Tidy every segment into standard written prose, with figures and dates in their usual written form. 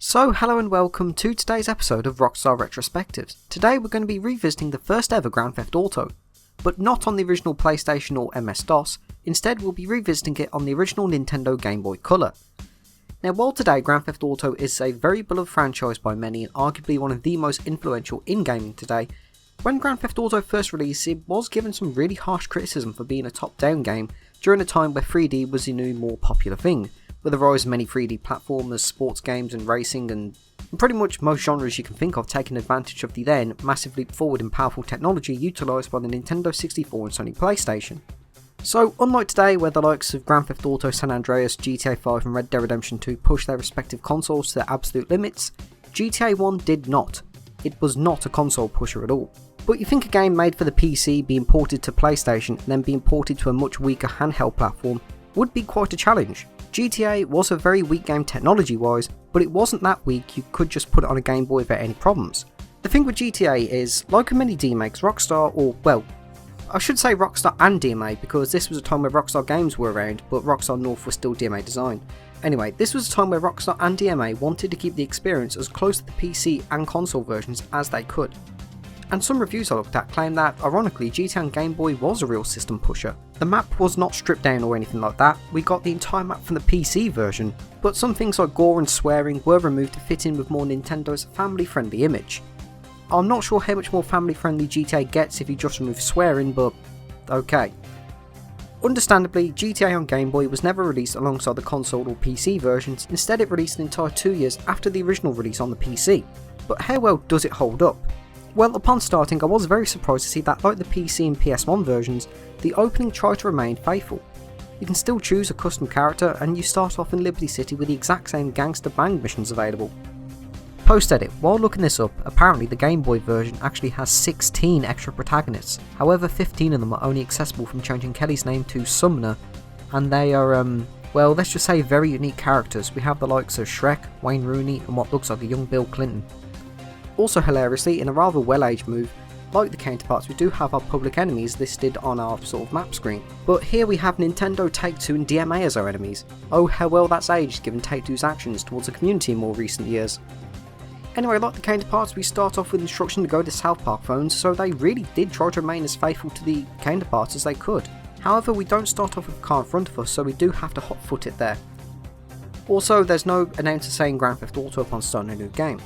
So hello and welcome to today's episode of Rockstar Retrospectives. Today we're going to be revisiting the first ever Grand Theft Auto, but not on the original PlayStation or MS-DOS, instead we'll be revisiting it on the original Nintendo Game Boy Color. Now while today Grand Theft Auto is a very beloved franchise by many and arguably one of the most influential in gaming today, when Grand Theft Auto first released it was given some really harsh criticism for being a top-down game during a time where 3D was the new more popular thing, with the rise of many 3D platformers, sports games and racing and pretty much most genres you can think of taking advantage of the then massive leap forward in powerful technology utilised by the Nintendo 64 and Sony PlayStation. So unlike today where the likes of Grand Theft Auto San Andreas, GTA 5 and Red Dead Redemption 2 push their respective consoles to their absolute limits, GTA 1 did not. It was not a console pusher at all. But you think a game made for the PC being ported to PlayStation and then being ported to a much weaker handheld platform would be quite a challenge. GTA was a very weak game technology wise, but it wasn't that weak you could just put it on a Game Boy without any problems. The thing with GTA is, like with many DMAs, Rockstar, or well, I should say Rockstar and DMA because this was a time where Rockstar games were around, but Rockstar North was still DMA design. Anyway, this was a time where Rockstar and DMA wanted to keep the experience as close to the PC and console versions as they could. And some reviews I looked at claim that, ironically, GTA on Game Boy was a real system pusher. The map was not stripped down or anything like that, we got the entire map from the PC version, but some things like gore and swearing were removed to fit in with more Nintendo's family friendly image. I'm not sure how much more family friendly GTA gets if you just remove swearing, but okay. Understandably, GTA on Game Boy was never released alongside the console or PC versions, instead it released an entire 2 years after the original release on the PC. But how well does it hold up? Well, upon starting I was very surprised to see that, like the PC and PS1 versions, the opening tried to remain faithful. You can still choose a custom character and you start off in Liberty City with the exact same gangster bang missions available. Post-edit, while looking this up, apparently the Game Boy version actually has 16 extra protagonists, however 15 of them are only accessible from changing Kelly's name to Sumner, and they are, well, let's just say very unique characters. We have the likes of Shrek, Wayne Rooney and what looks like a young Bill Clinton. Also hilariously, in a rather well-aged move, like the counterparts we do have our public enemies listed on our sort of map screen, but here we have Nintendo, Take-Two and DMA as our enemies. Oh how well that's aged given Take-Two's actions towards the community in more recent years. Anyway, like the counterparts, we start off with instruction to go to South Park phones, so they really did try to remain as faithful to the counterparts as they could. However, we don't start off with a car in front of us, so we do have to hot-foot it there. Also, there's no announcer saying Grand Theft Auto upon starting a new game.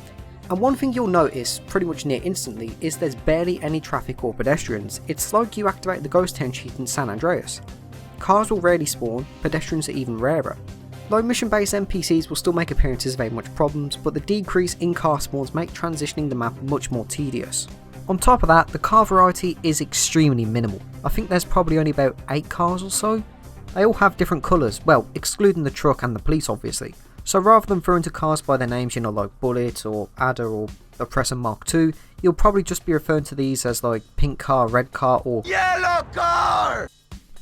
And one thing you'll notice pretty much near instantly is there's barely any traffic or pedestrians. It's like you activate the ghost town cheat in San Andreas. Cars will rarely spawn, pedestrians are even rarer. Though mission based NPCs will still make appearances without much problems, but the decrease in car spawns make transitioning the map much more tedious. On top of that, the car variety is extremely minimal. I think there's probably only about 8 cars or so. They all have different colours, well excluding the truck and the police obviously. So rather than referring to cars by their names, you know, like Bullet or Adder or Oppressor Mark II, you'll probably just be referring to these as like pink car, red car or yellow car!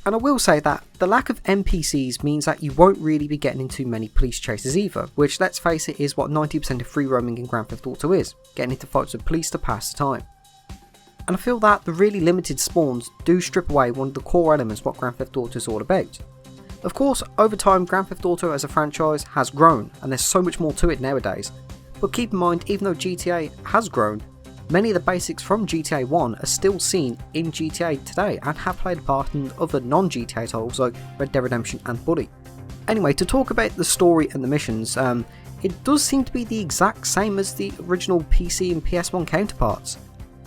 And I will say that the lack of NPCs means that you won't really be getting into many police chases either, which let's face it is what 90% of free roaming in Grand Theft Auto is, getting into fights with police to pass the time. And I feel that the really limited spawns do strip away one of the core elements what Grand Theft Auto is all about. Of course, over time Grand Theft Auto as a franchise has grown and there's so much more to it nowadays, but keep in mind even though GTA has grown, many of the basics from GTA 1 are still seen in GTA today and have played a part in other non-GTA titles like Red Dead Redemption and Bully. Anyway, to talk about the story and the missions, it does seem to be the exact same as the original PC and PS1 counterparts.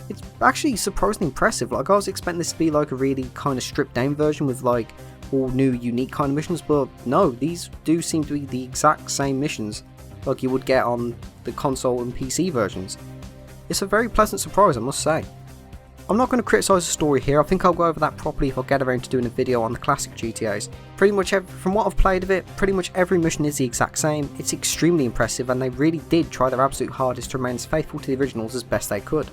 It's actually surprisingly impressive. Like I was expecting this to be like a really kind of stripped down version with like all new unique kind of missions, but no, these do seem to be the exact same missions like you would get on the console and PC versions. It's a very pleasant surprise, I must say. I'm not going to criticise the story here, I think I'll go over that properly if I get around to doing a video on the classic GTAs. Pretty much from what I've played of it, pretty much every mission is the exact same. It's extremely impressive and they really did try their absolute hardest to remain as faithful to the originals as best they could.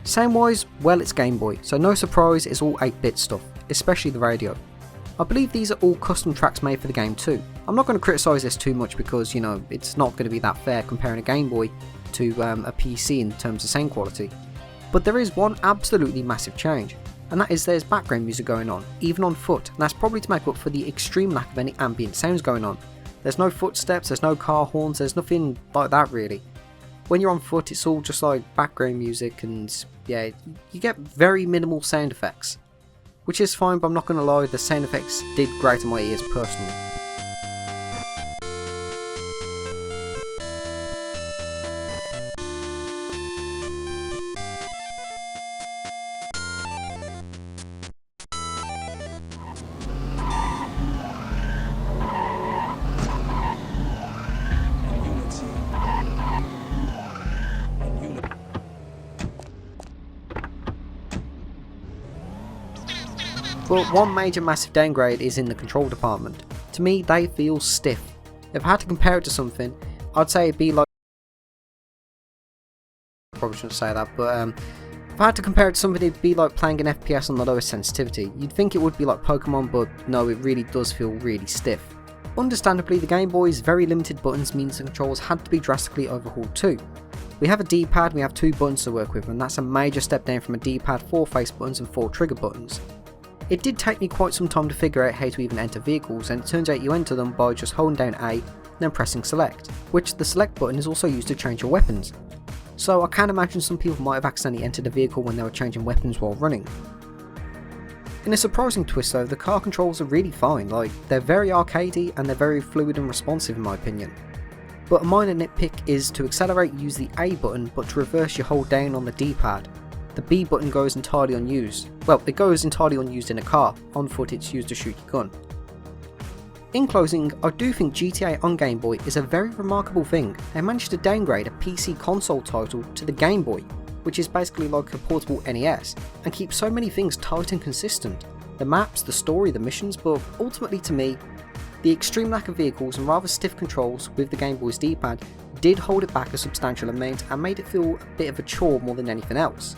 Sound wise, well it's Game Boy, so no surprise it's all 8-bit stuff, especially the radio. I believe these are all custom tracks made for the game too. I'm not going to criticise this too much because, you know, it's not going to be that fair comparing a Game Boy to a PC in terms of sound quality. But there is one absolutely massive change, and that is there's background music going on, even on foot, and that's probably to make up for the extreme lack of any ambient sounds going on. There's no footsteps, there's no car horns, there's nothing like that really. When you're on foot, it's all just like background music, and yeah, you get very minimal sound effects. Which is fine, but I'm not going to lie, the sound effects did grate on my ears personally. But one major massive downgrade is in the control department. To me, they feel stiff. If I had to compare it to something, I'd say it'd be like... I probably shouldn't say that, but if I had to compare it to something, it'd be like playing an FPS on the lowest sensitivity. You'd think it would be like Pokemon, but no, it really does feel really stiff. Understandably, the Game Boy's very limited buttons means the controls had to be drastically overhauled too. We have a D-pad, we have 2 buttons to work with, and that's a major step down from a D-pad, 4 face buttons and 4 trigger buttons. It did take me quite some time to figure out how to even enter vehicles, and it turns out you enter them by just holding down A, then pressing select, which the select button is also used to change your weapons. So I can imagine some people might have accidentally entered a vehicle when they were changing weapons while running. In a surprising twist though, the car controls are really fine, like they're very arcadey and they're very fluid and responsive in my opinion. But a minor nitpick is to accelerate use the A button, but to reverse you hold down on the D-pad. The B button goes entirely unused. Well, it goes entirely unused in a car, on foot it's used to shoot your gun. In closing, I do think GTA on Game Boy is a very remarkable thing. They managed to downgrade a PC console title to the Game Boy, which is basically like a portable NES, and keep so many things tight and consistent. The maps, the story, the missions, but ultimately to me, the extreme lack of vehicles and rather stiff controls with the Game Boy's D-pad did hold it back a substantial amount and made it feel a bit of a chore more than anything else.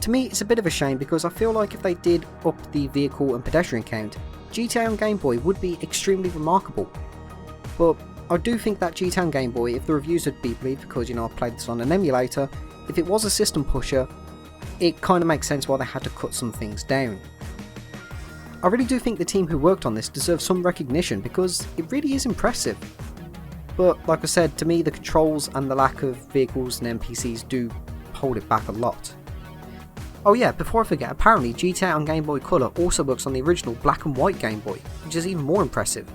To me, it's a bit of a shame because I feel like if they did up the vehicle and pedestrian count, GTA on Game Boy would be extremely remarkable. But I do think that GTA on Game Boy, if the reviews would be believed, because I played this on an emulator, if it was a system pusher, it kind of makes sense why they had to cut some things down. I really do think the team who worked on this deserves some recognition because it really is impressive. But like I said, to me the controls and the lack of vehicles and NPCs do hold it back a lot. Oh yeah, before I forget, apparently GTA on Game Boy Color also works on the original black and white Game Boy, which is even more impressive.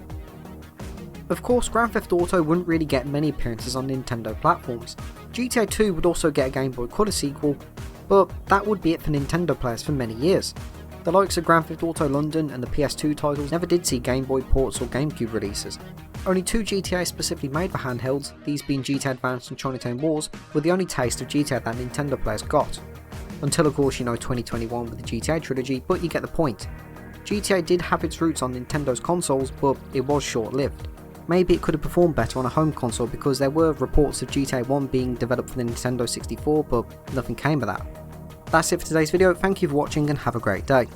Of course, Grand Theft Auto wouldn't really get many appearances on Nintendo platforms. GTA 2 would also get a Game Boy Color sequel, but that would be it for Nintendo players for many years. The likes of Grand Theft Auto London and the PS2 titles never did see Game Boy ports or GameCube releases. Only 2 GTA specifically made for handhelds, these being GTA Advance and Chinatown Wars, were the only taste of GTA that Nintendo players got. Until of course 2021 with the GTA trilogy, but you get the point. GTA did have its roots on Nintendo's consoles, but it was short-lived. Maybe it could have performed better on a home console because there were reports of GTA 1 being developed for the Nintendo 64, but nothing came of that. That's it for today's video, thank you for watching and have a great day.